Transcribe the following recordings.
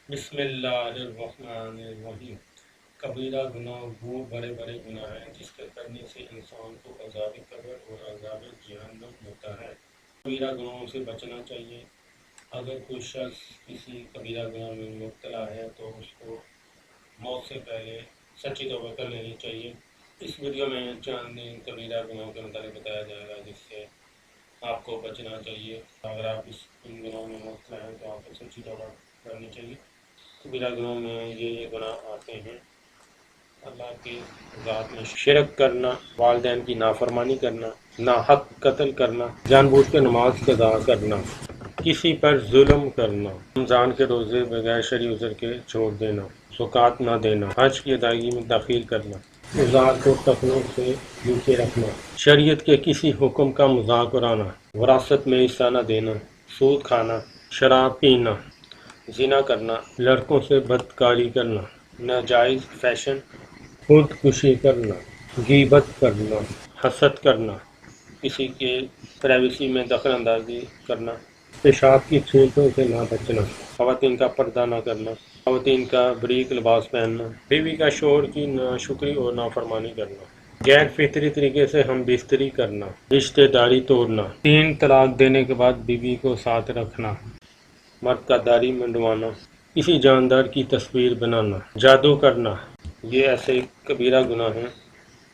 بسم اللہ الرحمن الرحیم۔ کبیرہ گناہ وہ بڑے بڑے گناہ ہیں جس کے کرنے سے انسان کو عذاب قبر اور عذاب جہنم ہوتا ہے۔ کبیرہ گناہوں سے بچنا چاہیے۔ اگر کوئی شخص کسی کبیرہ گناہ میں مبتلا ہے تو اس کو موت سے پہلے سچی توبہ کر لینی چاہیے۔ اس ویڈیو میں چند کبیرہ گناہوں کے متعلق بتایا جائے گا جس سے آپ کو بچنا چاہیے۔ اگر آپ ان گناہوں میں مبتلا ہیں تو آپ کو سچی توبہ کرنی چاہیے۔ کبیرہ گناہوں میں یہ گناہ آتے ہیں: اللہ کی ذات میں شرک کرنا، والدین کی نافرمانی کرنا، ناحق قتل کرنا، جان بوجھ کے نماز قضا کرنا، کسی پر ظلم کرنا، رمضان کے روزے بغیر شرعی عذر کے چھوڑ دینا، زکوٰۃ نہ دینا، حج کی ادائیگی میں تاخیر کرنا، ازار کو ٹخنوں سے نیچے رکھنا، شریعت کے کسی حکم کا مذاق اڑانا، وراثت میں حصہ نہ دینا، سود کھانا، شراب پینا، زنا کرنا، لڑکوں سے بدکاری کرنا، ناجائز فیشن، خودکشی کرنا، غیبت کرنا، حسد کرنا، کسی کے پرائیویسی میں دخل اندازی کرنا، پیشاب کی چھینٹوں سے نہ بچنا، خواتین کا پردہ نہ کرنا، خواتین کا باریک لباس پہننا، بیوی کا شوہر کی ناشکری اور نافرمانی کرنا، غیر فطری طریقے سے ہم بستری کرنا، رشتہ داری توڑنا، 3 طلاق دینے کے بعد بیوی کو ساتھ رکھنا، مرد کا داڑھی منڈوانا، کسی جاندار کی تصویر بنانا، جادو کرنا، یہ ایسے کبیرہ گناہ ہیں،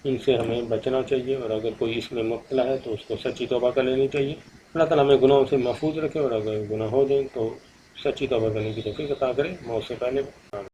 ان سے ہمیں بچنا چاہیے۔ اور اگر کوئی اس میں مبتلا ہے تو اس کو سچی توبہ کر لینی چاہیے۔ اللہ تعالیٰ ہمیں گناہوں سے محفوظ رکھے، اور اگر گناہ ہو جائیں تو سچی توبہ کرنے کی توفیق عطا کرے موت سے پہلے۔